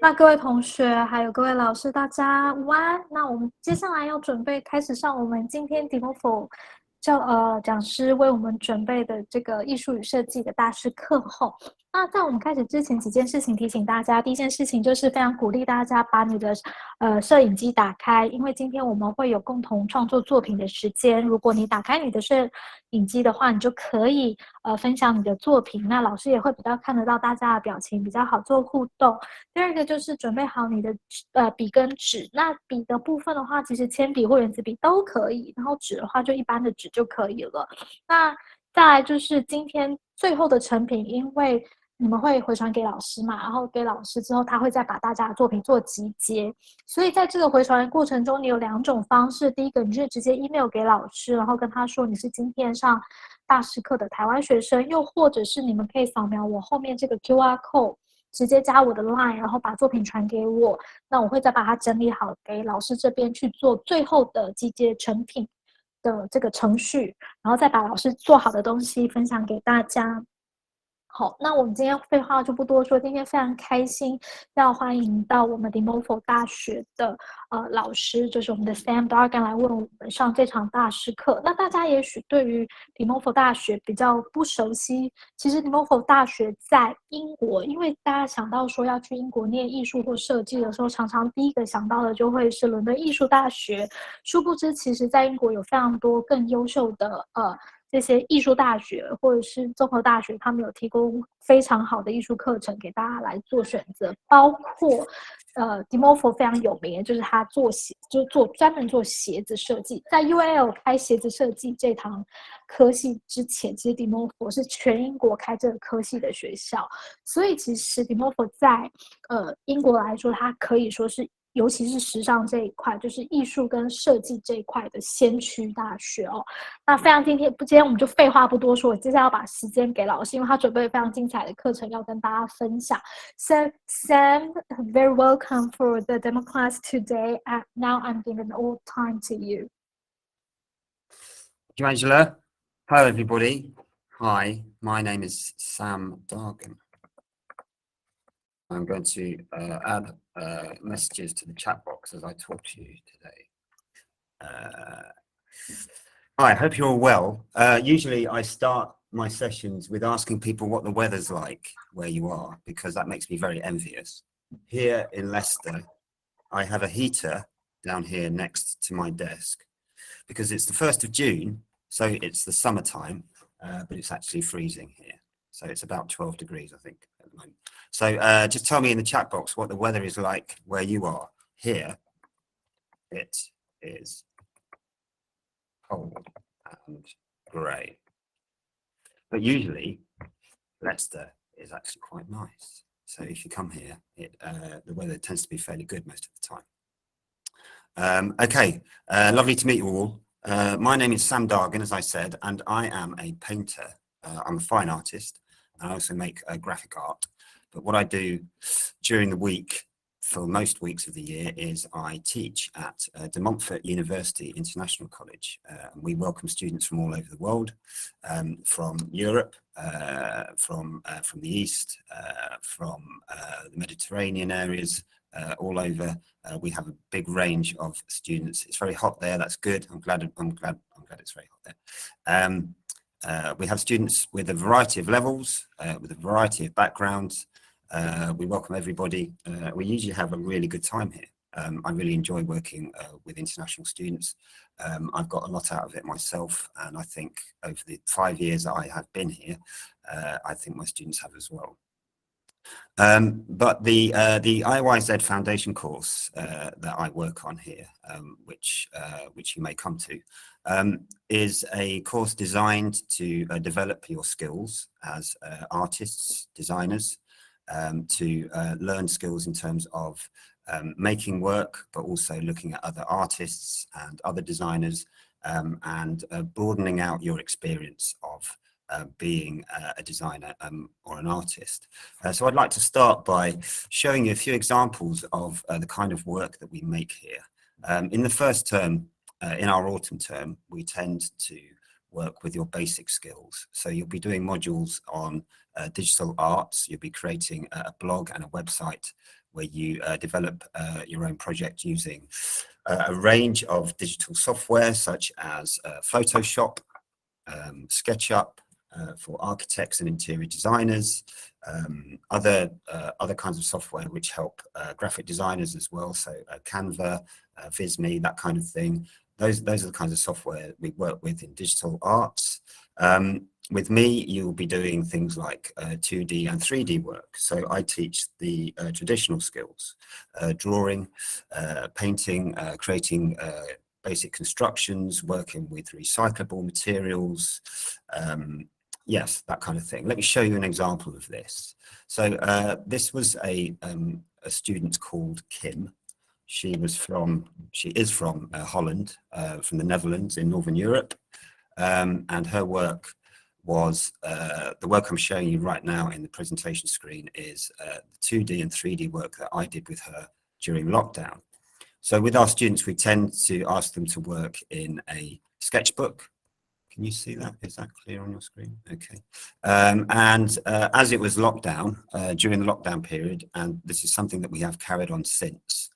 那各位同学还有各位老师，大家午安。那我们接下来要准备开始上我们今天 Demo 讲师为我们准备的这个艺术与设计的大师课后。那在我们开始之前，几件事情提醒大家。第一件事情就是非常鼓励大家把你的摄影机打开，因为今天我们会有共同创作作品的时间。如果你打开你的摄影机的话，你就可以分享你的作品，那老师也会比较看得到大家的表情，比较好做互动。第二个就是准备好你的笔跟纸。那笔的部分的话，其实铅笔或原子笔都可以，然后纸的话就一般的纸就可以了。那再来就是今天最后的成品，因为你们会回传给老师嘛，然后给老师之后，他会再把大家的作品做集结。所以在这个回传的过程中，你有两种方式。第一个，你是直接 email 给老师，然后跟他说你是今天上大师课的台湾学生，又或者是你们可以扫描我后面这个 QR code，直接加我的 line， 然后把作品传给我，那我会再把它整理好给老师这边去做最后的集结成品的这个程序，然后再把老师做好的东西分享给大家。好，那我们今天废话就不多说，今天非常开心要欢迎到我们的 Montfort 大学的老师，就是我们的 Sam Dargan 来为我们上这场大师课。那大家也许对于 Montfort 大学比较不熟悉，其实 Montfort 大学在英国，因为大家想到说要去英国念艺术或设计的时候，常常第一个想到的就会是伦敦艺术大学，殊不知其实在英国有非常多更优秀的这些艺术大学或者是综合大学，他们有提供非常好的艺术课程给大家来做选择，包括Montfort 非常有名的就是他专门做鞋子设计，在 UAL 开鞋子设计这堂科系之前，其实 Montfort 是全英国开这个科系的学校，所以其实 Montfort 在英国来说，它可以说是尤其是时尚这一块，就是艺术跟设计这一块的先驱大学哦。那非常今天我们就废话不多说，我接下来要把时间给老师，因为他准备了非常精彩的课程要跟大家分享。So Sam, very welcome for the demo class today. Now I'm giving all time to you. Thank you, Angela. Hello, everybody. Hi, my name is Sam Dargan. I'm going to add messages to the chat box as I talk to you today. Hi, I hope you're all well. Usually I start my sessions with asking people what the weather's like where you are, because that makes me very envious. Here in Leicester, I have a heater down here next to my desk because it's the 1st of June, so it's the summertime, but it's actually freezing here. So it's about 12 degrees, I think, at the moment. So just tell me in the chat box what the weather is like where you are. Here, it is cold and grey. But usually, Leicester is actually quite nice. So if you come here, the weather tends to be fairly good most of the time. Okay, lovely to meet you all. My name is Sam Dargan, as I said, and I am a painter. I'm a fine artist. I also make graphic art. But what I do during the week, for most weeks of the year, is I teach at De Montfort University International College. We welcome students from all over the world, from Europe, from the East, from the Mediterranean areas, all over. We have a big range of students. It's very hot there. That's good. I'm glad it's very hot there. We have students with a variety of levels, with a variety of backgrounds. We welcome everybody. We usually have a really good time here. I really enjoy working with international students. I've got a lot out of it myself, and I think over the 5 years that I have been here, I think my students have as well. But the IYZ Foundation course that I work on here, which you may come to, is a course designed to develop your skills as artists, designers, to learn skills in terms of making work, but also looking at other artists and other designers, and broadening out your experience of being a designer or an artist. So I'd like to start by showing you a few examples of the kind of work that we make here. In the first term, in our autumn term, we tend to work with your basic skills. So you'll be doing modules on digital arts. You'll be creating a blog and a website where you develop your own project using a range of digital software such as Photoshop, SketchUp for architects and interior designers, other kinds of software which help graphic designers as well, so Canva, Visme, that kind of thing. Those are the kinds of software we work with in digital arts. With me, you'll be doing things like 2D and 3D work. So I teach the traditional skills, drawing, painting, creating basic constructions, working with recyclable materials, yes, that kind of thing. Let me show you an example of this. So this was a student called Kim. She is from Holland, from the Netherlands in Northern Europe, and her work was the work I'm showing you right now in the presentation screen is the 2D and 3D work that I did with her during lockdown. So with our students, we tend to ask them to work in a sketchbook. Can you see that? Is that clear on your screen? Okay. As it was lockdown, during the lockdown period, and this is something that we have carried on since,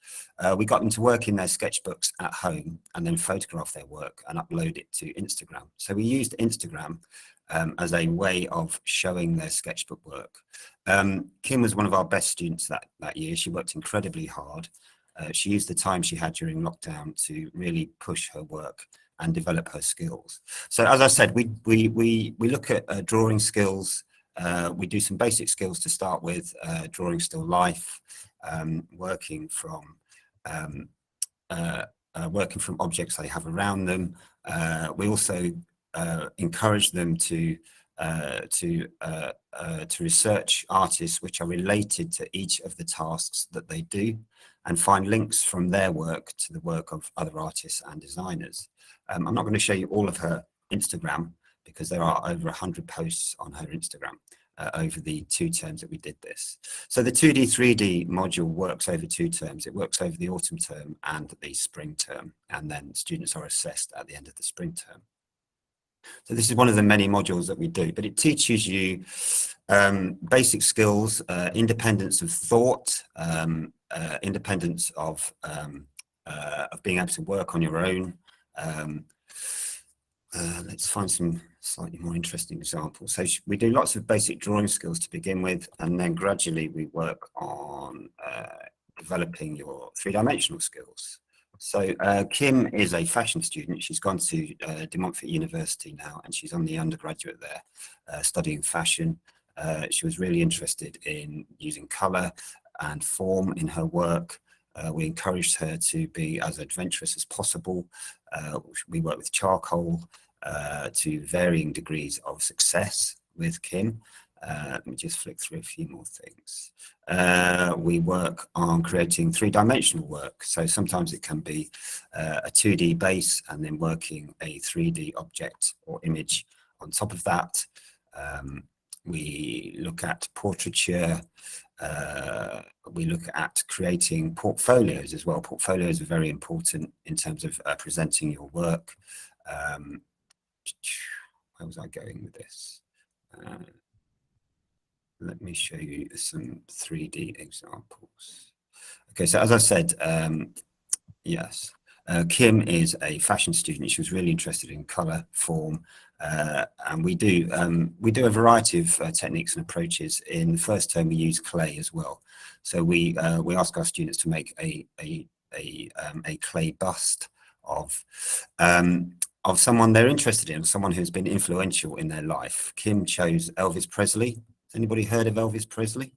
we got them to work in their sketchbooks at home and then photograph their work and upload it to Instagram. So we used Instagram as a way of showing their sketchbook work. Kim was one of our best students that year. She worked incredibly hard. She used the time she had during lockdown to really push her work and develop her skills. So as I said, we look at drawing skills. We do some basic skills to start with, drawing still life, working from objects they have around them. We also encourage them to research artists which are related to each of the tasks that they do and find links from their work to the work of other artists and designers. I'm not going to show you all of her Instagram because there are over 100 posts on her Instagram over the 2 terms that we did this. So the 2D, 3D module works over 2 terms. It works over the autumn term and the spring term, and then students are assessed at the end of the spring term. So this is one of the many modules that we do, but it teaches you basic skills, independence of thought, independence of being able to work on your own. Let's find some slightly more interesting examples. So we do lots of basic drawing skills to begin with, and then gradually we work on developing your 3-dimensional skills. So Kim is a fashion student. She's gone to De Montfort University now, and she's on the undergraduate there, studying fashion. She was really interested in using colour and form in her work. We encouraged her to be as adventurous as possible. We work with charcoal to varying degrees of success with Kim. Let me just flick through a few more things. We work on creating 3-dimensional work. So sometimes it can be a 2D base and then working a 3D object or image on top of that. We look at portraiture. We look at creating portfolios as well. Portfolios are very important in terms of presenting your work. Where was I going with this? Let me show you some 3D examples. Okay, so as I said, yes, Kim is a fashion student. She was really interested in color, form, and we do a variety of techniques and approaches. In the first term, we use clay as well. So we ask our students to make a clay bust of someone they're interested in, someone who's been influential in their life. Kim chose Elvis Presley. Has anybody heard of Elvis Presley?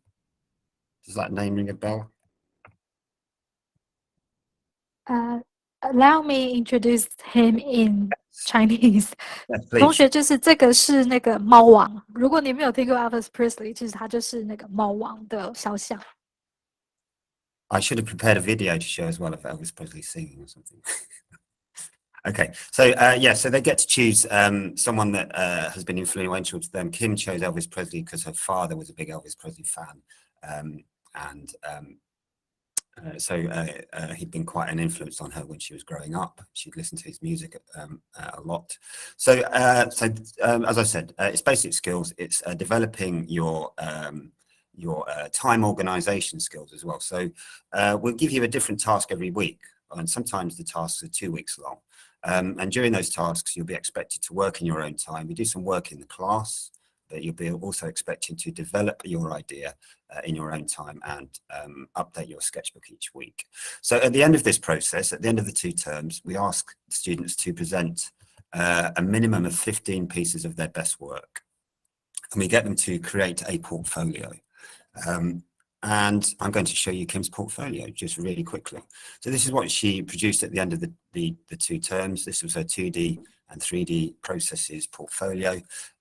Does that name ring a bell? Allow me introduce him in Chinese. Yes, please. 同学，就是这个是那个猫王。如果你没有听过 Elvis Presley， 其实他就是那个猫王的肖像。I should have prepared a video to show as well of Elvis Presley singing or something. Okay, so yeah, so they get to choose someone that has been influential to them. Kim chose Elvis Presley because her father was a big Elvis Presley fan, and he'd been quite an influence on her when she was growing up. She'd listened to his music a lot. So as I said, it's basic skills. It's developing your time organization skills as well. So we'll give you a different task every week, and sometimes the tasks are 2 weeks long. And during those tasks, you'll be expected to work in your own time. We do some work in the class, but you'll be also expected to develop your idea in your own time and update your sketchbook each week. So at the end of this process, at the end of the 2 terms, we ask students to present a minimum of 15 pieces of their best work. And we get them to create a portfolio. And I'm going to show you Kim's portfolio just really quickly. So this is what she produced at the end of the 2 terms. This was her 2D and 3D processes portfolio.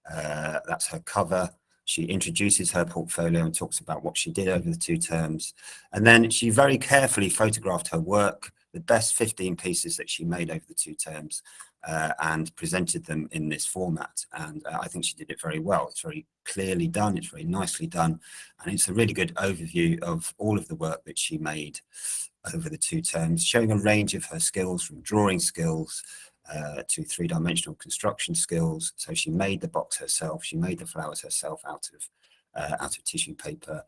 That's her cover. She introduces her portfolio and talks about what she did over the 2 terms. And then she very carefully photographed her work, the best 15 pieces that she made over the 2 terms, and presented them in this format. And I think she did it very well. It's very clearly done. It's very nicely done. And it's a really good overview of all of the work that she made over the 2 terms, showing a range of her skills, from drawing skills to 3-dimensional construction skills. So she made the box herself. She made the flowers herself out of tissue paper.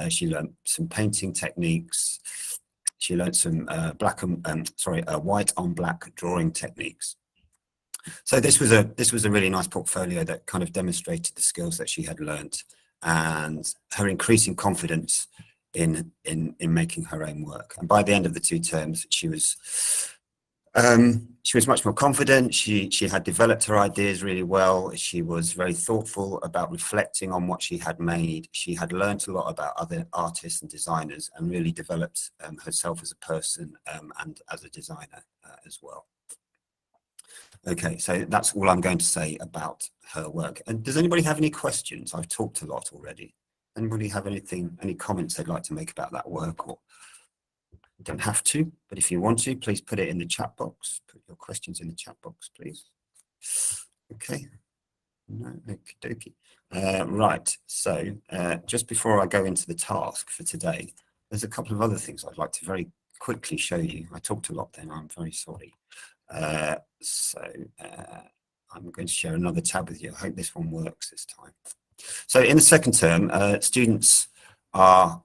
She learned some painting techniques. She learned some white on black drawing techniques. So this was a really nice portfolio that kind of demonstrated the skills that she had learnt and her increasing confidence in making her own work. And by the end of the 2 terms, she was much more confident. She had developed her ideas really well. She was very thoughtful about reflecting on what she had made. She had learnt a lot about other artists and designers and really developed herself as a person and as a designer as well. Okay, so that's all I'm going to say about her work. And does anybody have any questions? I've talked a lot already. Anybody have any comments they'd like to make about that work? Or you don't have to, but if you want to, please put it in the chat box. Put your questions in the chat box, please. Okay. No, okie dokie. Right, so just before I go into the task for today, there's a couple of other things I'd like to very quickly show you. I talked a lot then, I'm very sorry. I'm going to share another tab with you. I hope this one works this time. So in the 2nd term, students are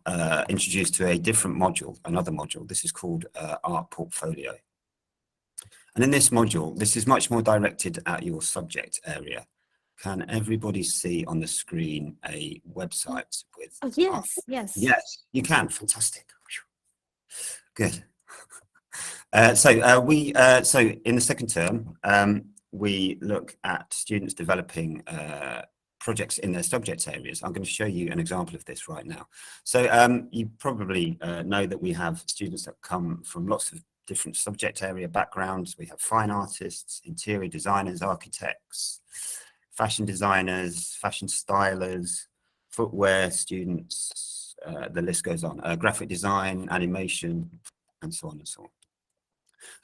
introduced to a different module, another module. This is called Art Portfolio. And in this module, this is much more directed at your subject area. Can everybody see on the screen a website with? Oh, yes, yes. Yes, you can. Fantastic. Good. So in the 2nd term, we look at students developing projects in their subject areas. I'm going to show you an example of this right now. So you probably know that we have students that come from lots of different subject area backgrounds. We have fine artists, interior designers, architects, fashion designers, fashion stylers, footwear students, the list goes on, graphic design, animation, and so on and so on.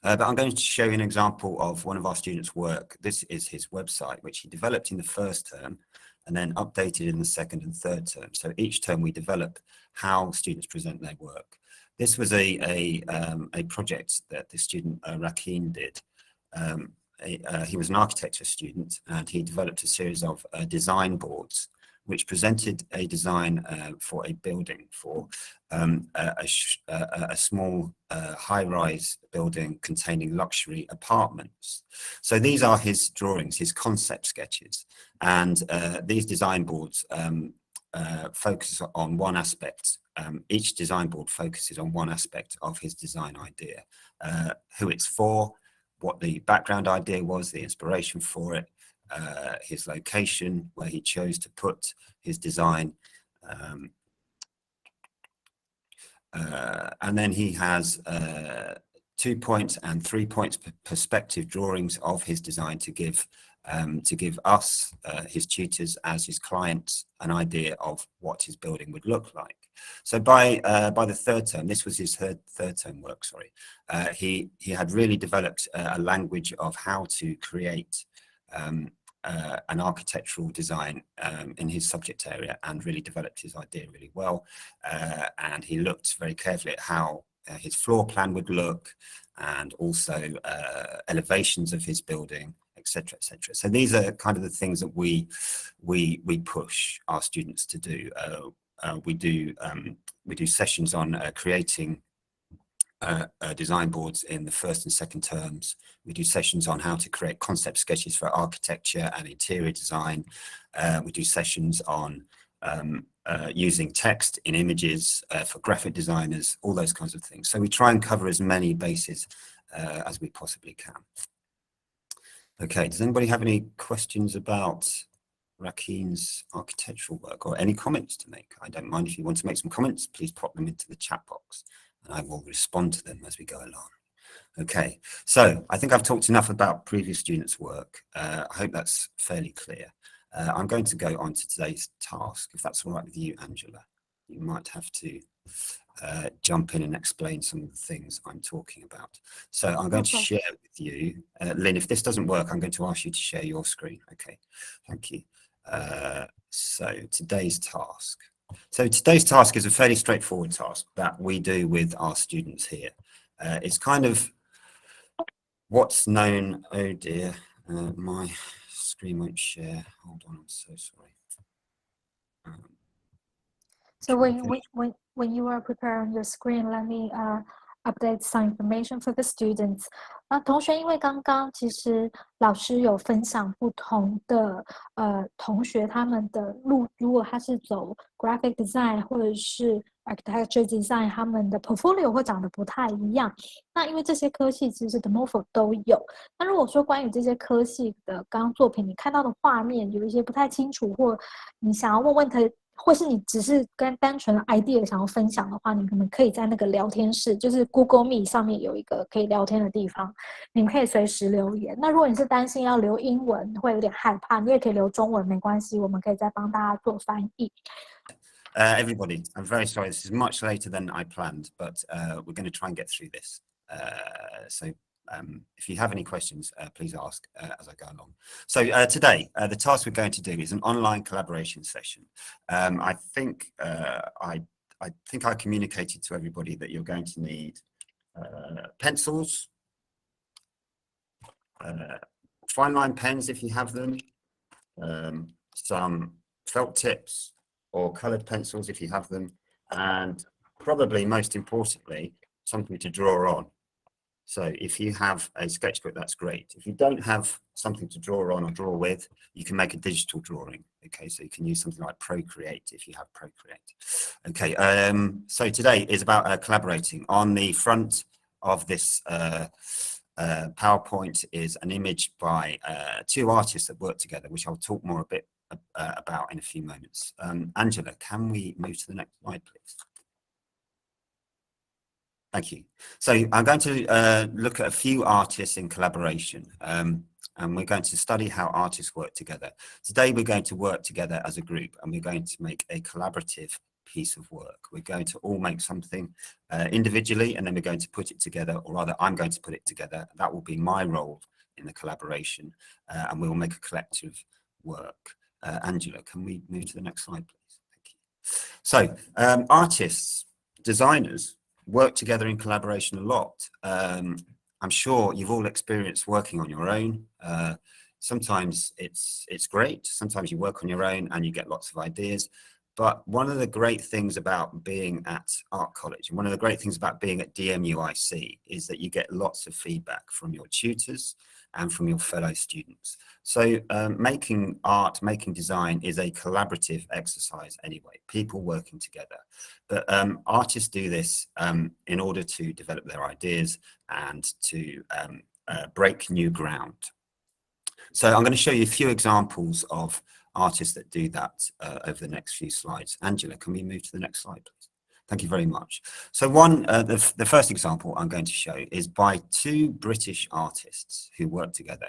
But I'm going to show you an example of one of our students' work. This is his website, which he developed in the 1st term and then updated in the 2nd and 3rd term. So each term we develop how students present their work. This was a project that the student Rakin did. He was an architecture student, and he developed a series of design boards which presented a design for a building, for a small high-rise building containing luxury apartments. So these are his drawings, his concept sketches, and these design boards focus on one aspect. Each design board focuses on one aspect of his design idea, who it's for, what the background idea was, the inspiration for it, his location, where he chose to put his design. And then he has 2 points and 3 points perspective drawings of his design to give us, his tutors, as his clients, an idea of what his building would look like. So by the 3rd term, this was his third term work, sorry, he had really developed a language of how to create an architectural design in his subject area, and really developed his idea really well. And he looked very carefully at how his floor plan would look, and also elevations of his building, etc., etc. So these are kind of the things that we push our students to do. We do sessions on creating design boards in the first and second terms. We do sessions on how to create concept sketches for architecture and interior design. We do sessions on using text in images for graphic designers, all those kinds of things. So we try and cover as many bases as we possibly can. Okay, does anybody have any questions about Rakin's architectural work, or any comments to make? I don't mind if you want to make some comments, please pop them into the chat box and I will respond to them as we go along. Okay, so I think I've talked enough about previous students' work. I hope that's fairly clear. I'm going to go on to today's task, if that's all right with you, Angela. You might have to jump in and explain some of the things I'm talking about. So I'm going to share with you. Lynn, if this doesn't work, I'm going to ask you to share your screen. Okay, thank you. So today's task. So today's task is a fairly straightforward task that we do with our students here. It's kind of what's known, oh dear, my screen won't share. Hold on, I'm so sorry. So when you are preparing your screen, let me update some information for the students. 同学，因为刚刚其实老师有分享不同的同学他们的路，如果他是走 graphic design 或者是 architecture design， 他们的 portfolio 会长得不太一样。那因为这些科系其实 The Montfort 都有。那如果说关于这些科系的刚刚作品，你看到的画面有一些不太清楚，或你想要问问题，或是你只是跟单纯的 idea 想要分享的话，你们可以在那个聊天室，就是 Google Meet 上面有一个可以聊天的地方，你们可以随时留言。那如果你是担心要留英文会有点害怕，你也可以留中文，没关系，我们可以再帮大家做翻译。Everybody, I'm very sorry. This is much later than I planned, but we're going to try and get through this. If you have any questions, please ask as I go along. So today, the task we're going to do is an online collaboration session. I think I communicated to everybody that you're going to need pencils, fine line pens if you have them, some felt tips or coloured pencils if you have them, and probably most importantly, something to draw on. So if you have a sketchbook, that's great. If you don't have something to draw on or draw with, you can make a digital drawing. Okay, so you can use something like Procreate if you have Procreate. Okay, so today is about collaborating. On the front of this PowerPoint is an image by two artists that work together, which I'll talk more a bit about in a few moments. Angela, can we move to the next slide, please? Thank you. So I'm going to look at a few artists in collaboration, and we're going to study how artists work together. Today, we're going to work together as a group, and we're going to make a collaborative piece of work. We're going to all make something individually, and then we're going to put it together, or rather, I'm going to put it together. That will be my role in the collaboration, and we will make a collective work. Angela, can we move to the next slide, please? Thank you. So artists, designers, work together in collaboration a lot. I'm sure you've all experienced working on your own. Sometimes it's great. Sometimes you work on your own and you get lots of ideas. But one of the great things about being at Art College, and one of the great things about being at DMUIC, is that you get lots of feedback from your tutors and from your fellow students. So making art, making design is a collaborative exercise anyway, people working together. But artists do this in order to develop their ideas and to break new ground. So I'm going to show you a few examples of artists that do that over the next few slides. Angela, can we move to the next slide, please? Thank you very much. So the first example I'm going to show is by two British artists who work together.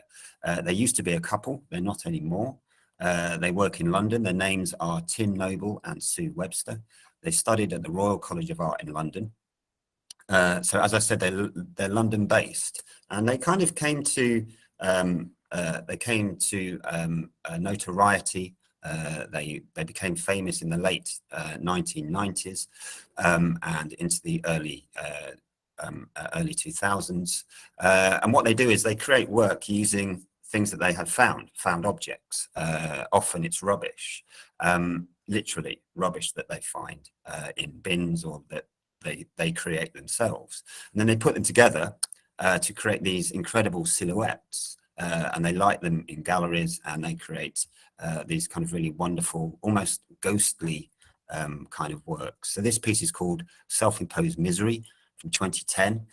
They used to be a couple, they're not anymore. They work in London. Their names are Tim Noble and Sue Webster. They studied at the Royal College of Art in London. So as I said, they're London based, and they kind of came to notoriety. They became famous in the late 1990s and into the early early 2000s. And what they do is they create work using things that they have found objects. Often it's rubbish, literally rubbish that they find in bins or that they create themselves. And then they put them together to create these incredible silhouettes. And they light them in galleries, and they create these kind of really wonderful, almost ghostly kind of works. So this piece is called Self-Imposed Misery from 2010.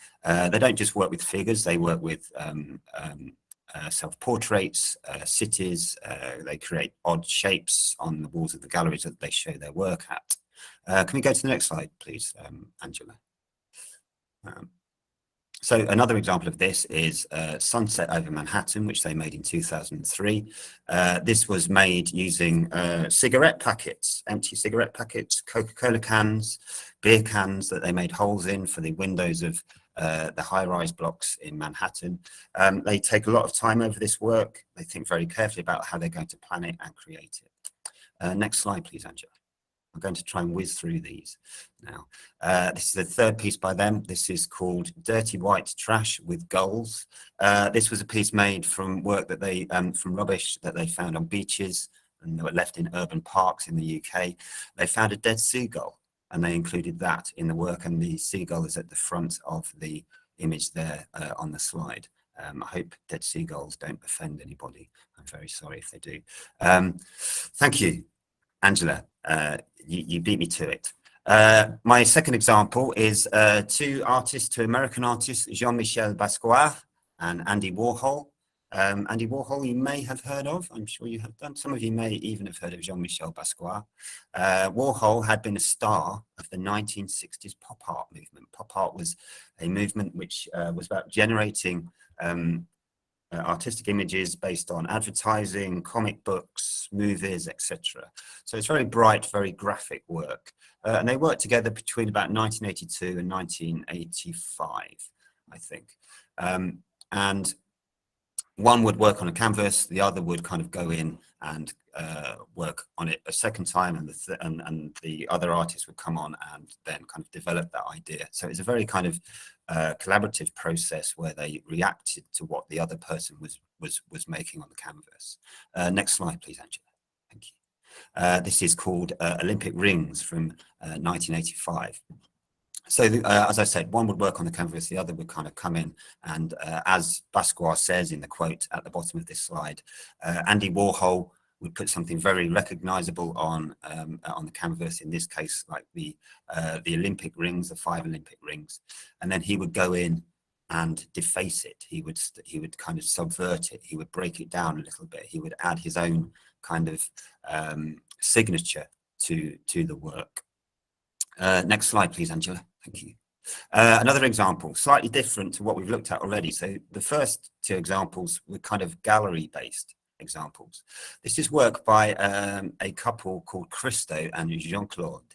They don't just work with figures, they work with self-portraits, cities. They create odd shapes on the walls of the galleries that they show their work at. Can we go to the next slide, please, Angela? So another example of this is Sunset Over Manhattan, which they made in 2003. This was made using cigarette packets, empty cigarette packets, Coca-Cola cans, beer cans that they made holes in for the windows of the high-rise blocks in Manhattan. They take a lot of time over this work. They think very carefully about how they're going to plan it and create it. Next slide, please, Angela. I'm going to try and whiz through these now. This is the third piece by them. This is called Dirty White Trash with Gulls. This was a piece made from work that they, from rubbish that they found on beaches and that were left in urban parks in the UK. They found a dead seagull, and they included that in the work, and the seagull is at the front of the image there on the slide. I hope dead seagulls don't offend anybody. I'm very sorry if they do. Thank you, Angela. You beat me to it. My second example is two American artists, Jean-Michel Basquiat and Andy Warhol. Andy Warhol you may have heard of, I'm sure you have done. Some of you may even have heard of Jean-Michel Basquiat. Warhol had been a star of the 1960s pop art movement. Pop art was a movement which was about generating artistic images based on advertising, comic books, movies, etc. So it's very bright, very graphic work. And they worked together between about 1982 and 1985, I think. And one would work on a canvas, the other would kind of go in and work on it a second time, and the other artist would come on and then kind of develop that idea. So it's a very kind of collaborative process where they reacted to what the other person was making on the canvas. Next slide, please, Angela. Thank you. This is called Olympic Rings from 1985. So as I said, one would work on the canvas, the other would kind of come in, and as Basquiat says in the quote at the bottom of this slide, Andy Warhol would put something very recognizable on the canvas, in this case like the Olympic rings, the 5 Olympic rings, and then he would go in and deface it. He would kind of subvert it. He would break it down a little bit. He would add his own kind of signature to the work. Next slide, please, Angela. Thank you. Another example, slightly different to what we've looked at already. So the first two examples were kind of gallery-based examples. This is work by a couple called Christo and Jean-Claude.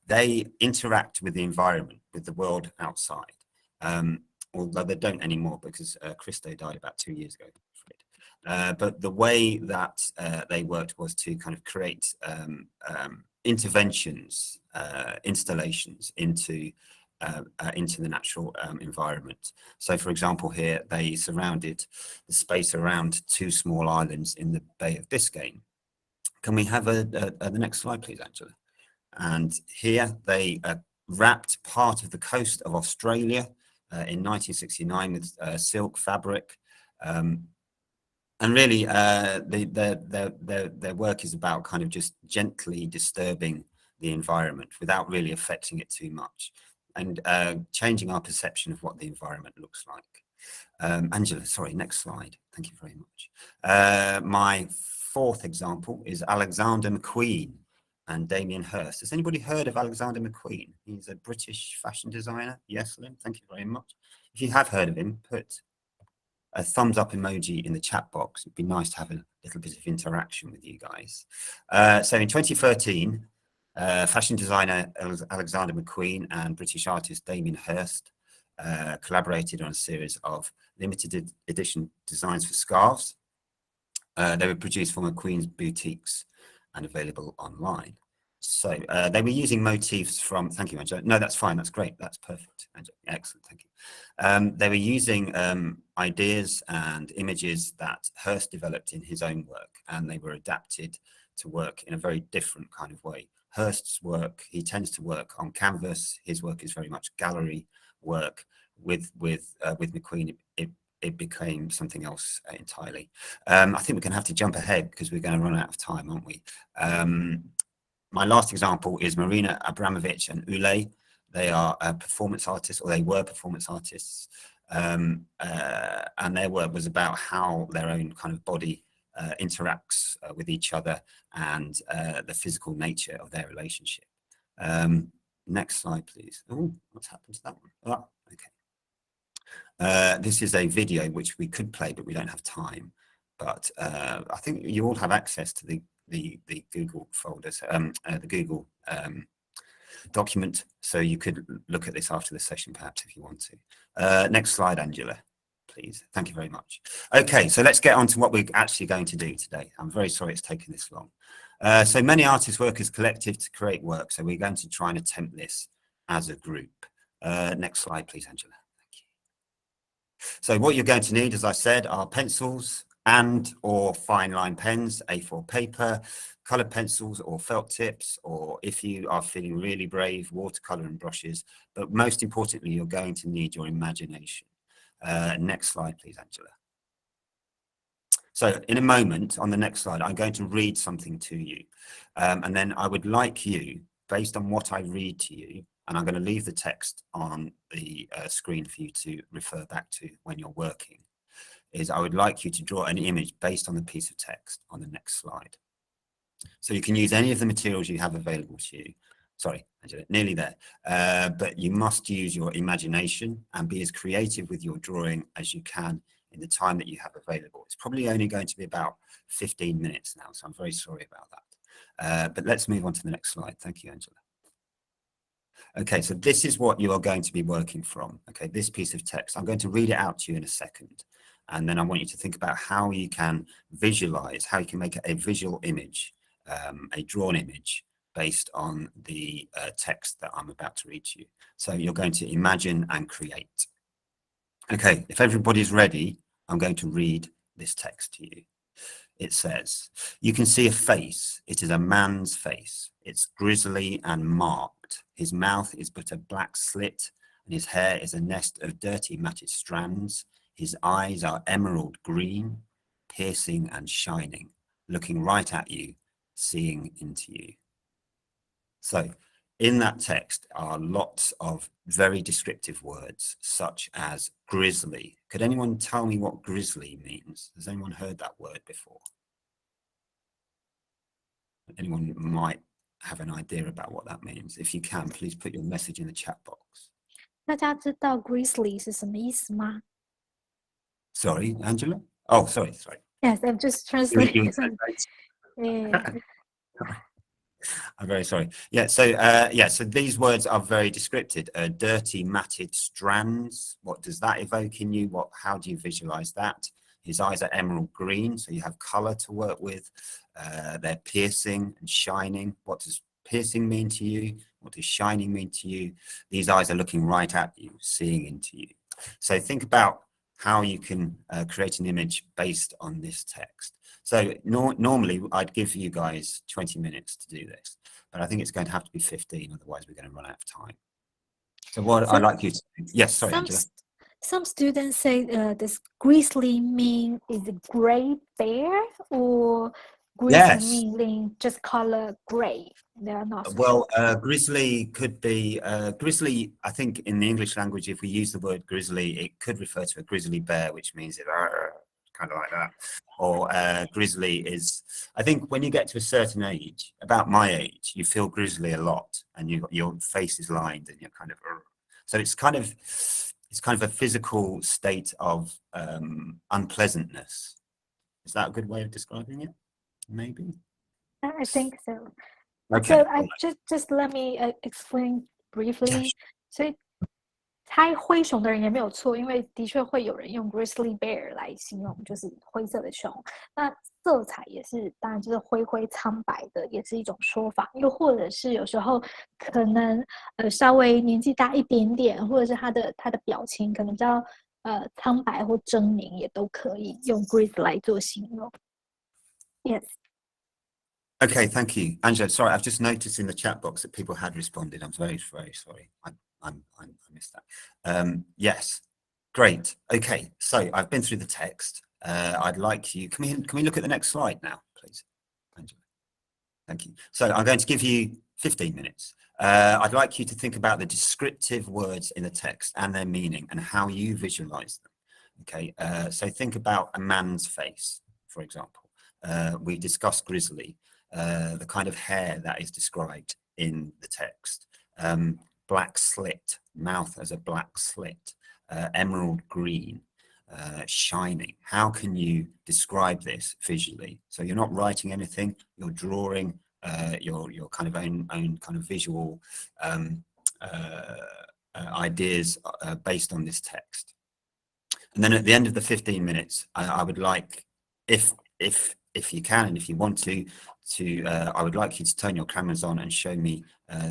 They interact with the environment, with the world outside, although they don't anymore because Christo died about 2 years ago. But the way that they worked was to kind of create interventions, installations into the natural environment. So, for example, here they surrounded the space around 2 small islands in the Bay of Biscay. Can we have the next slide, please, Angela? And here they wrapped part of the coast of Australia in 1969 with silk fabric. And really, their work is about kind of just gently disturbing the environment without really affecting it too much, and changing our perception of what the environment looks like. Angela, sorry, next slide. Thank you very much. My fourth example is Alexander McQueen and Damien Hirst. Has anybody heard of Alexander McQueen? He's a British fashion designer. Yes, Lynn, thank you very much. If you have heard of him, put a thumbs up emoji in the chat box. It'd be nice to have a little bit of interaction with you guys. So in 2013, fashion designer Alexander McQueen and British artist Damien Hirst collaborated on a series of limited edition designs for scarves. They were produced for McQueen's boutiques and available online. So they were using motifs from, thank you, Angela. No, that's fine. That's great. That's perfect. Angela. Excellent. Thank you. They were using ideas and images that Hirst developed in his own work, and they were adapted to work in a very different kind of way. Hirst's work, he tends to work on canvas. His work is very much gallery work. With McQueen, it became something else entirely. I think we're going to have to jump ahead because we're going to run out of time, aren't we? My last example is Marina Abramovich and Ule. They are performance artists, or they were performance artists, and their work was about how their own kind of body interacts with each other and the physical nature of their relationship. Next slide, please. Oh, what's happened to that one? Oh, okay. This is a video which we could play, but we don't have time. But I think you all have access to the Google folders, the Google document, so you could look at this after the session perhaps if you want to. Next slide, Angela, please. Thank you very much. Okay, so let's get on to what we're actually going to do today. I'm very sorry it's taken this long. So many artists work as collective to create work, so we're going to try and attempt this as a group. Next slide, please, Angela. Thank you. So what you're going to need, as I said, are pencils and or fine line pens, A4 paper, colored pencils or felt tips, or if you are feeling really brave, watercolor and brushes. But most importantly, you're going to need your imagination. Next slide, please, Angela. So in a moment, on the next slide, I'm going to read something to you. And then I would like you, based on what I read to you, and I'm going to leave the text on the screen for you to refer back to when you're working, is I would like you to draw an image based on the piece of text on the next slide. So you can use any of the materials you have available to you. Sorry, Angela, nearly there. But you must use your imagination and be as creative with your drawing as you can in the time that you have available. It's probably only going to be about 15 minutes now, so I'm very sorry about that. But let's move on to the next slide. Thank you, Angela. Okay, so this is what you are going to be working from. Okay, this piece of text. I'm going to read it out to you in a second. And then I want you to think about how you can visualize, how you can make a visual image, a drawn image based on the text that I'm about to read to you. So you're going to imagine and create. Okay, if everybody's ready, I'm going to read this text to you. It says, you can see a face. It is a man's face. It's grisly and marked. His mouth is but a black slit, and his hair is a nest of dirty matted strands. His eyes are emerald green, piercing and shining, looking right at you, seeing into you. So in that text are lots of very descriptive words, such as grisly. Could anyone tell me what grisly means? Has anyone heard that word before? Anyone might have an idea about what that means. If you can, please put your message in the chat box. 大家知道 grizzly 是什么意思吗？ Sorry, Angela? Oh, sorry. Yes, I'm just translating. I'm very sorry. Yeah, so these words are very descriptive. Dirty, matted strands. What does that evoke in you? How do you visualize that? His eyes are emerald green, so you have color to work with. They're piercing and shining. What does piercing mean to you? What does shining mean to you? These eyes are looking right at you, seeing into you. So think about how you can create an image based on this text. So normally I'd give you guys 20 minutes to do this, but I think it's going to have to be 15, otherwise we're going to run out of time. So what I'd like you to do, yes, sorry, Angela. Some students say this grizzly mean is a gray bear, or grizzly meaning just color gray. They are not so well, grizzly could be grizzly. I think in the English language, if we use the word grizzly, it could refer to a grizzly bear, which means it kind of like that. Or grizzly is, I think when you get to a certain age, about my age, you feel grizzly a lot, and your face is lined, and you're kind of so it's kind of a physical state of unpleasantness. Is that a good way of describing it? Maybe. I think so. Okay. So just let me explain briefly. 所以猜灰熊的人也没有错，因为的确会有人用 grizzly bear 来形容，就是灰色的熊。那色彩也是，当然就是灰灰苍白的，也是一种说法。又或者是有时候可能稍微年纪大一点点，或者是他的表情可能比较苍白或狰狞，也都可以用 grizzly 来做形容。Yes. Okay, thank you, Angela. Sorry, I've just noticed in the chat box that people had responded. I'm very, very sorry. I missed that. Yes, great. Okay, so I've been through the text. I'd like you. Can we look at the next slide now, please, Angela? Thank you. So I'm going to give you 15 minutes. I'd like you to think about the descriptive words in the text and their meaning and how you visualize them. Okay, so think about a man's face, for example. We discussed grizzly. The kind of hair that is described in the text. Black slit, mouth as a black slit, emerald green, shining. How can you describe this visually? So you're not writing anything, you're drawing your kind of own kind of visual ideas based on this text. And then at the end of the 15 minutes, I would like, if you can and if you want to, I would like you to turn your cameras on and show me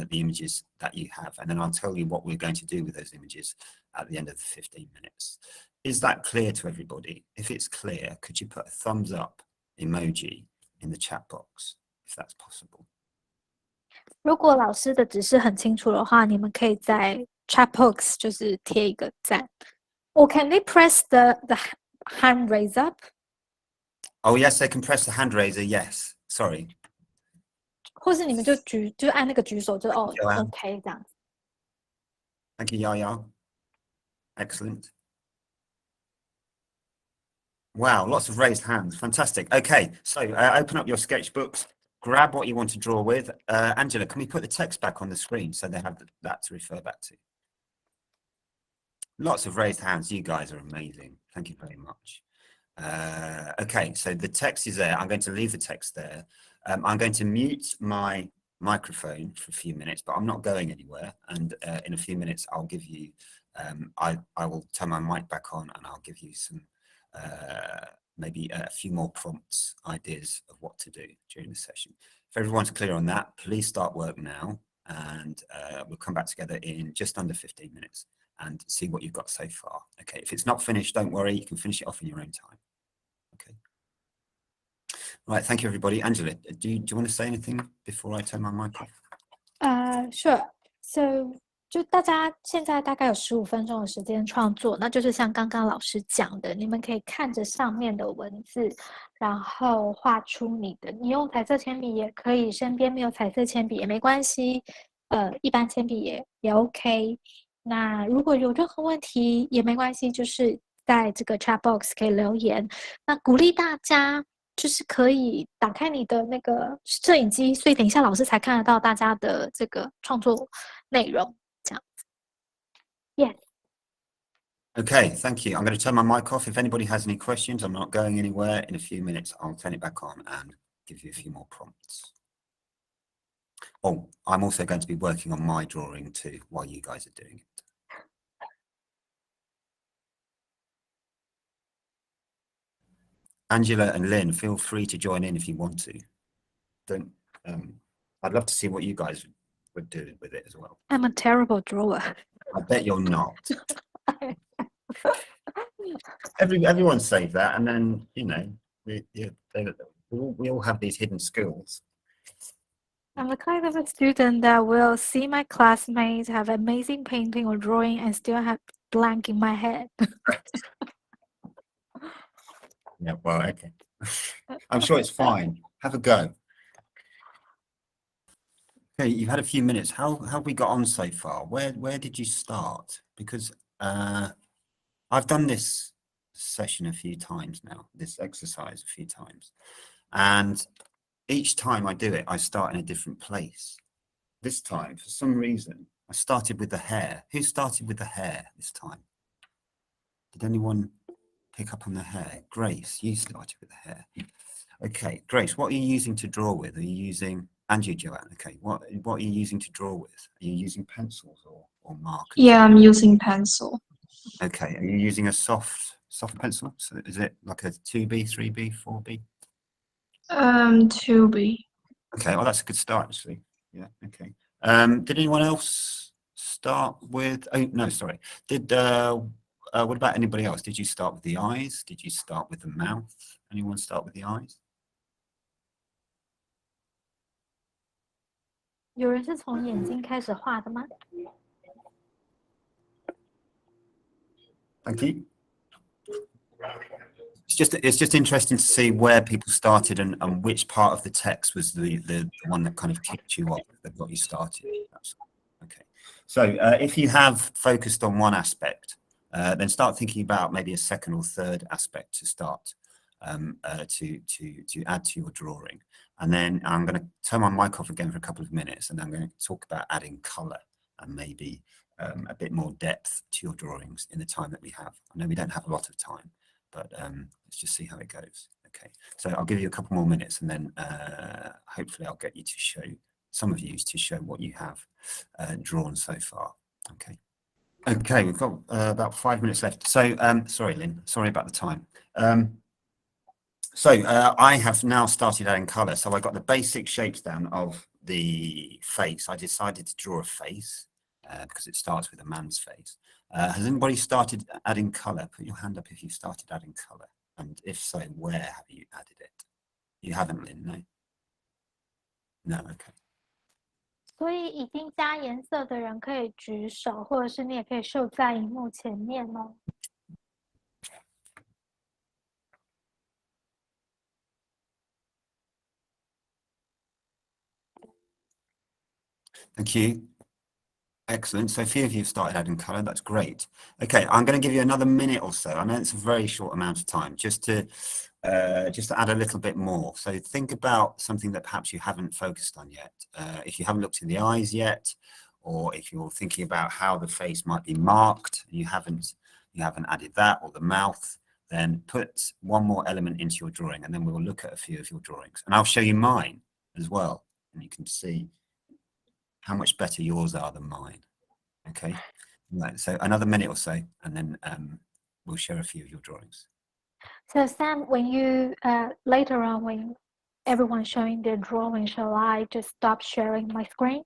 the images that you have, and then I'll tell you what we're going to do with those images at the end of the 15 minutes. Is that clear to everybody? If it's clear, could you put a thumbs up emoji in the chat box, if that's possible? 如果老师的指示很清楚的话，你们可以在 chat box 就是贴一个赞。Or can they press the hand raise up? Oh yes, they can press the hand raiser. Yes, sorry. 或是你们就按那个举手，就OK 这样子。Thank you, Yaya. Excellent. Wow, lots of raised hands. Fantastic. Okay, so open up your sketchbooks, grab what you want to draw with. Angela, can we put the text back on the screen so they have that to refer back to? Lots of raised hands. You guys are amazing. Thank you very much. Okay, so the text is there. I'm going to leave the text there. I'm going to mute my microphone for a few minutes, but I'm not going anywhere. And in a few minutes, I'll give you, I will turn my mic back on and I'll give you some, maybe a few more prompts, ideas of what to do during the session. If everyone's clear on that, please start work now. And we'll come back together in just under 15 minutes and see what you've got so far. Okay, if it's not finished, don't worry, you can finish it off in your own time. Okay. Right, thank you, everybody. Angela, do you want to say anything before I turn my mic off? Sure. So 就大家现在大概有15分钟的时间创作，那就是像刚刚老师讲的，你们可以看着上面的文字，然后画出你用彩色铅笔也可以，身边没有彩色铅笔也没关系，一般铅笔也 OK。那如果有任何问题也没关系，就是在这个 chat box 可以留言。那鼓励大家就是可以打开你的那个摄影机，所以等一下老师才看得到大家的这个创作内容，这样子。Yes. Okay, thank you. I'm going to turn my mic off. If anybody has any questions, I'm not going anywhere. In a few minutes, I'll turn it back on and give you a few more prompts. Oh, I'm also going to be working on my drawing too while you guys are doing it. Angela and Lynn, feel free to join in if you want to. I'd love to see what you guys would do with it as well. I'm a terrible drawer. I bet you're not. Everyone says that, and then we all have these hidden skills. I'm the kind of a student that will see my classmates have amazing painting or drawing and still have blank in my head. Yeah, well, okay. I'm sure it's fine. Have a go. Okay, you've had a few minutes. How have we got on so far? Where did you start? Because I've done this session a few times now, this exercise a few times. And each time I do it, I start in a different place. This time, for some reason, I started with the hair. Who started with the hair this time? Did anyone pick up on the hair? Grace, you started with the hair. Okay, Grace, what are you using to draw with? Are you using And you, Joanne. Okay. What are you using to draw with? Are you using pencils or markers? Yeah, I'm using pencil. Okay. Are you using a soft pencil? So is it like a 2B, 3B, 4B? 2B. Okay. Well, that's a good start, actually. Yeah. Okay. Did anyone else start with? Oh no, sorry. What about anybody else? Did you start with the eyes? Did you start with the mouth? Anyone start with the eyes? 有人是从眼睛开始画的吗？ Thank you. It's just interesting to see where people started and which part of the text was the one that kind of kicked you off, that got you started. Okay. So if you have focused on one aspect, then start thinking about maybe a second or third aspect to start to add to your drawing. And then I'm going to turn my mic off again for a couple of minutes, and I'm going to talk about adding color and maybe a bit more depth to your drawings in the time that we have. I know we don't have a lot of time, but let's just see how it goes. Okay, so I'll give you a couple more minutes, and then hopefully I'll get you to show, some of you to show what you have drawn so far. Okay. Okay, we've got about 5 minutes left. So, sorry, Lynn, sorry about the time. I have now started adding color. So I got the basic shapes down of the face. I decided to draw a face because it starts with a man's face. Has anybody started adding color? Put your hand up if you've started adding color. And if so, where have you added it? You haven't, Lynn, no? No, okay. 所以已经加颜色的人可以举手，或者是你也可以秀在荧幕前面哦。Thank you. Excellent. So a few of you have started adding color. That's great. Okay, I'm going to give you another minute or so. I know it's a very short amount of time, just to add a little bit more. So think about something that perhaps you haven't focused on yet. If you haven't looked in the eyes yet, or if you're thinking about how the face might be marked, and you haven't added that, or the mouth, then put one more element into your drawing, and then we'll look at a few of your drawings. And I'll show you mine as well, and you can see how much better yours are than mine. Okay, right, so another minute or so, and then we'll share a few of your drawings. So Sam, when you later on, when everyone's showing their drawing, shall I just stop sharing my screen?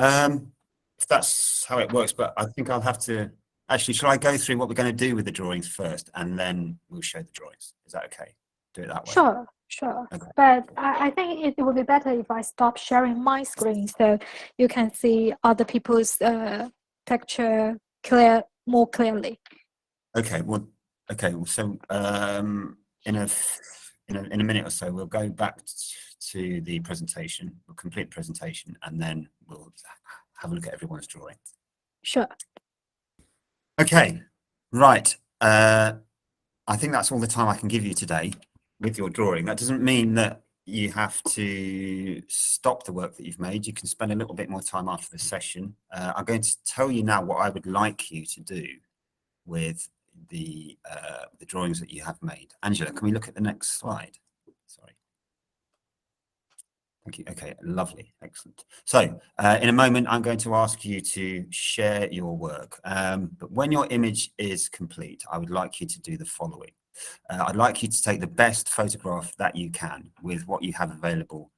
If that's how it works, but I think I'll have to actually. Shall I go through what we're going to do with the drawings first, and then we'll show the drawings? Is that okay? Do it that way. Sure. Okay. But I think it would be better if I stop sharing my screen so you can see other people's picture more clearly. Okay. Well, okay. So in a minute or so, we'll go back to the presentation. We'll complete the presentation, and then we'll have a look at everyone's drawing. Sure. Okay. Right. I think that's all the time I can give you today with your drawing. That doesn't mean that you have to stop the work that you've made. You can spend a little bit more time after the session. I'm going to tell you now what I would like you to do with the drawings that you have made. Angela, can we look at the next slide? Sorry. Thank you. Okay, lovely, excellent. So in a moment, I'm going to ask you to share your work. But when your image is complete, I would like you to do the following. I'd like you to take the best photograph that you can with what you have available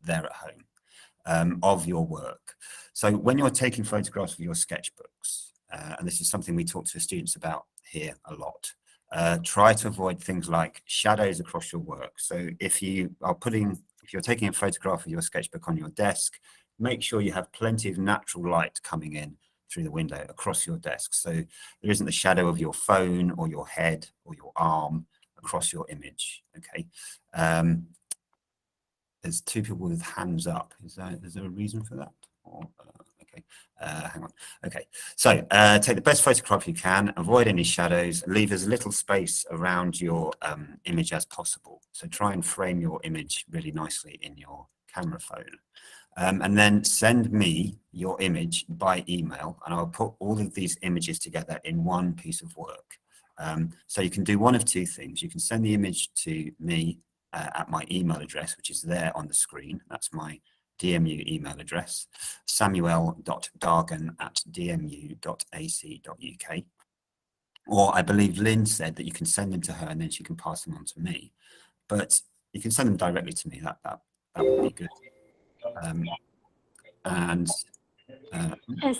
there at home of your work. So when you're taking photographs of your sketchbooks, and this is something we talk to students about here a lot, try to avoid things like shadows across your work. So if you're taking a photograph of your sketchbook on your desk, make sure you have plenty of natural light coming in through the window across your desk, so there isn't the shadow of your phone or your head or your arm across your image. Okay. There's two people with hands up. Is there a reason for that? Or, okay, hang on. Okay, so take the best photograph you can, avoid any shadows, leave as little space around your image as possible. So try and frame your image really nicely in your camera phone. And then send me your image by email, and I'll put all of these images together in one piece of work. So you can do one of two things. You can send the image to me at my email address, which is there on the screen. That's my DMU email address, samuel.dargan@dmu.ac.uk. Or I believe Lynn said that you can send them to her and then she can pass them on to me. But you can send them directly to me. That would be good.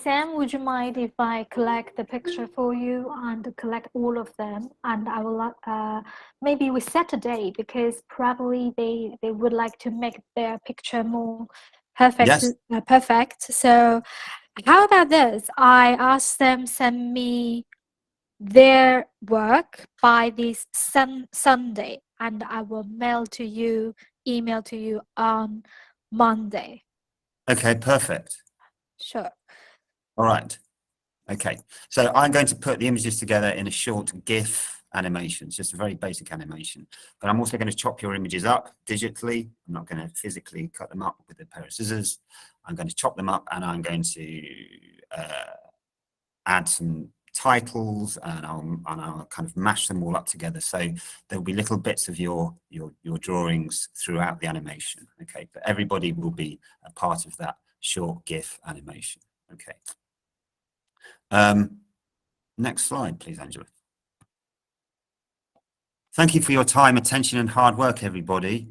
Sam, would you mind if I collect the picture for you and collect all of them? And I will maybe we set a day because probably they would like to make their picture more perfect. Yes. Perfect. So how about this? I ask them send me their work by this Sunday, and I will email to you on Monday. Okay, perfect. Sure. All right. Okay, so I'm going to put the images together in a short GIF animation. It's just a very basic animation. But I'm also going to chop your images up digitally. I'm not going to physically cut them up with a pair of scissors. I'm going to chop them up and I'm going to add some titles and I'll kind of mash them all up together. So there'll be little bits of your drawings throughout the animation. Okay, but everybody will be a part of that short GIF animation. Okay. Next slide, please, Angela. Thank you for your time, attention, and hard work, everybody.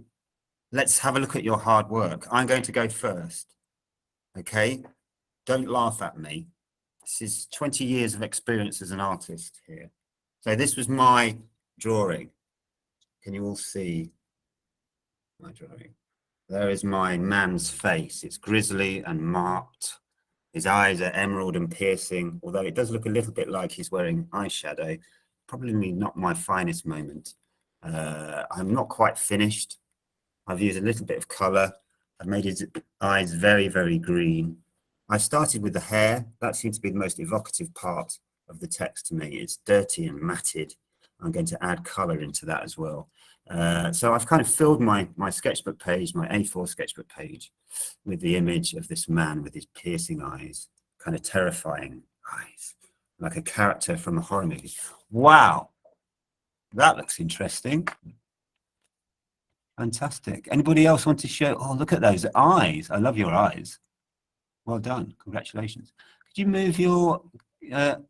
Let's have a look at your hard work. I'm going to go first. Okay, don't laugh at me. This is 20 years of experience as an artist here. So this was my drawing. Can you all see my drawing? There is my man's face. It's grisly and marked. His eyes are emerald and piercing, although it does look a little bit like he's wearing eyeshadow. Probably not my finest moment. I'm not quite finished. I've used a little bit of color. I've made his eyes very, very green. I started with the hair. That seems to be the most evocative part of the text to me. It's dirty and matted. I'm going to add color into that as well. So I've kind of filled my sketchbook page, my A4 sketchbook page, with the image of this man with his piercing eyes, kind of terrifying eyes, like a character from a horror movie. Wow, that looks interesting. Fantastic. Anybody else want to show? Oh, look at those eyes. I love your eyes. Well done. Congratulations. Could you move your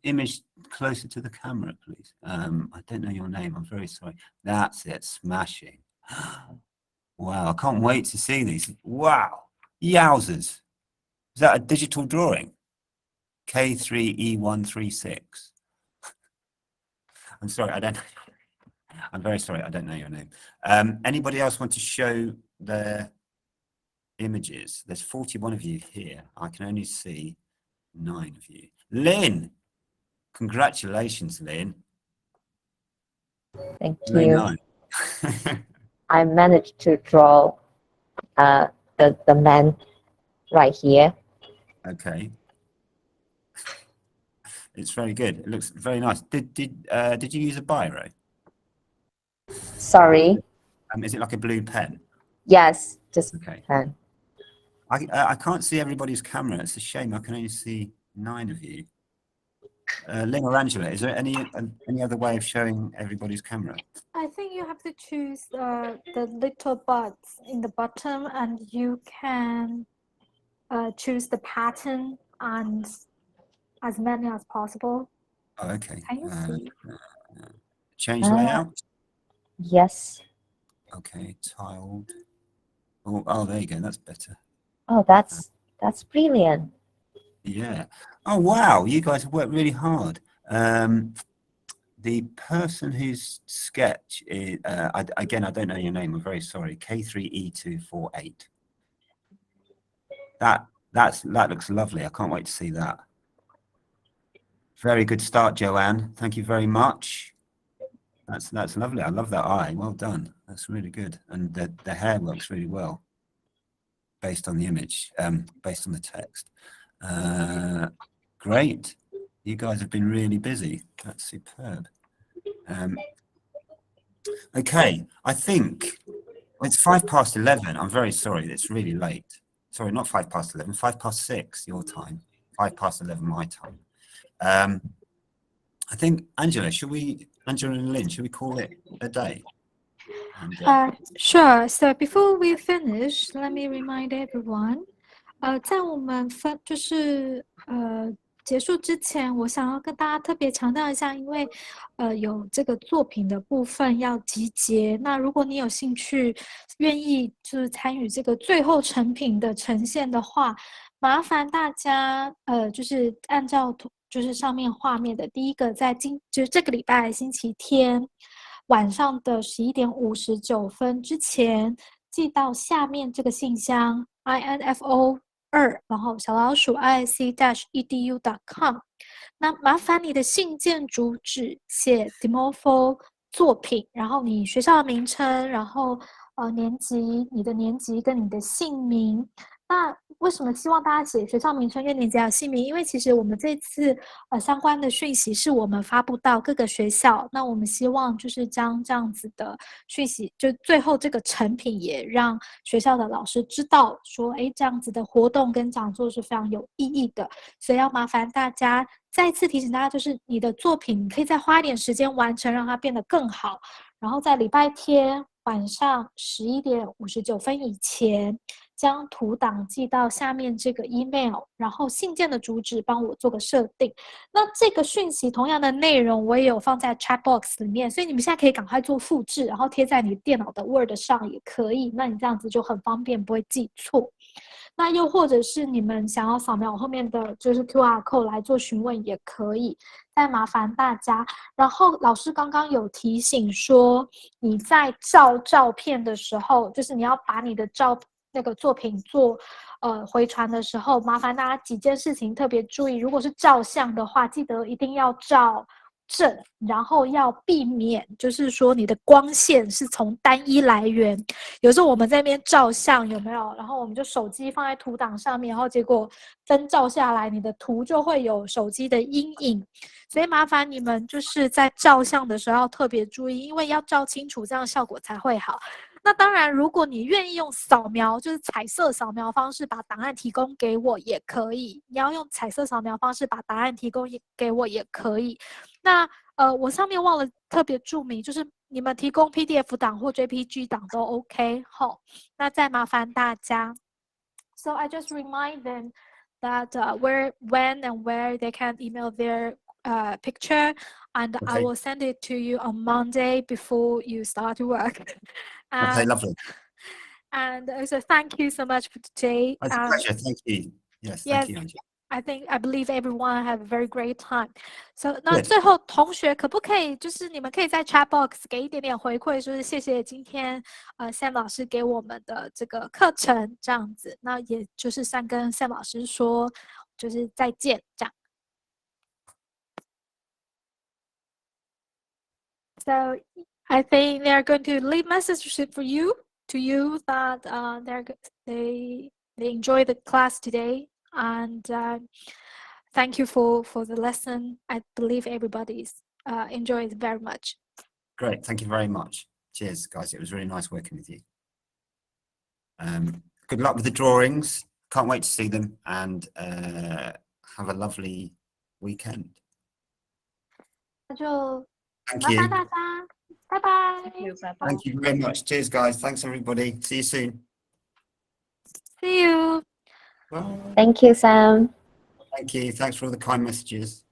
image closer to the camera, please? I don't know your name. I'm very sorry. That's it. Smashing. Wow. I can't wait to see these. Wow. Yowzers. Is that a digital drawing? K3E136. I'm sorry. I'm very sorry. I don't know your name. Anybody else want to show their images? There's 41 of you here. I can only see 9 of you. Lynn, congratulations, Lynn. Thank Very you. nice. I managed to draw the man right here. Okay. It's very good. It looks very nice. Did you use a biro? Sorry. Is it like a blue pen? Yes, just Okay. pen. I can't see everybody's camera. It's a shame. I can only see 9 of you. Lynn or Angela, is there any other way of showing everybody's camera? I think you have to choose the little buds in the bottom, and you can choose the pattern and as many as possible. Oh, okay. Can you see? Change layout? Yes. Okay, tiled. Oh, there you go. That's better. Oh, that's brilliant. Yeah. Oh, wow. You guys have worked really hard. The person whose sketch is, again, I don't know your name. I'm very sorry. K3E248. That looks lovely. I can't wait to see that. Very good start, Joanne. Thank you very much. That's lovely. I love that eye. Well done. That's really good. And the hair works really well based on the image, based on the text. Great. You guys have been really busy. That's superb. Okay, I think it's 11:05. I'm very sorry. It's really late. Sorry, not 11:05. 6:05 your time. 11:05 my time. I think Angela and Lynn, should we call it a day? Sure. So before we finish, let me remind everyone. 在我们结束之前，我想要跟大家特别强调一下，因为有这个作品的部分要集结。那如果你有兴趣，愿意就是参与这个最后成品的呈现的话，麻烦大家就是按照就是上面画面的第一个，就是这个礼拜星期天晚上的11:59之前寄到下面这个信箱 info2，然后小老鼠 ISC-edu.com。那麻烦你的信件主旨写 Demo作品，然后你学校的名称，然后你的年级跟你的姓名。那为什么希望大家写学校名称跟年级还有姓名？因为其实我们这次相关的讯息是我们发布到各个学校，那我们希望就是将这样子的讯息，就最后这个成品也让学校的老师知道说，这样子的活动跟讲座是非常有意义的，所以要麻烦大家再次提醒大家，就是你的作品可以再花一点时间完成，让它变得更好，然后在礼拜天晚上11:59以前将图档寄到下面这个 email， 然后信件的主旨帮我做个设定。那这个讯息同样的内容我也有放在 chat box 里面，所以你们现在可以赶快做复制，然后贴在你电脑的 Word 上也可以，那你这样子就很方便，不会记错。那又或者是你们想要扫描后面的就是 QR code 来做询问也可以，再麻烦大家。然后老师刚刚有提醒说，你在照片的时候，就是你要把你的那个作品做回传的时候，麻烦大家几件事情特别注意。如果是照相的话，记得一定要照正，然后要避免就是说你的光线是从单一来源。有时候我们在那边照相有没有，然后我们就手机放在图档上面，然后结果灯照下来，你的图就会有手机的阴影，所以麻烦你们就是在照相的时候要特别注意，因为要照清楚，这样效果才会好。那当然，如果你愿意用扫描，就是彩色扫描方式把档案提供给我也可以。你要用彩色扫描方式把答案提供给我也可以。那我上面忘了特别注明，就是你们提供 PDF 档或 JPG 档都 OK。好，那再麻烦大家。So I just remind them that when and where they can email their picture, and I will send it to you on Monday before you start to work. Okay, lovely. And so thank you so much for today. It's a pleasure. Thank you. Yes, thank you, Angela. I believe everyone have a very great time. So 那最后同学可不可以就是你们可以在 chat box 给一点点回馈，就是谢谢今天Sam 老师给我们的这个课程这样子。那也就是想跟 Sam 老师说就是再见这样。So I think they are going to leave messages to you that they enjoy the class today, and thank you for the lesson. I believe everybody's enjoyed it very much. Great, thank you very much. Cheers, guys. It was really nice working with you. Good luck with the drawings. Can't wait to see them, and have a lovely weekend. Thank you. Bye-bye. Thank you very much. Cheers, guys. Thanks, everybody. See you soon. See you. Bye. Thank you, Sam. Thank you. Thanks for all the kind messages.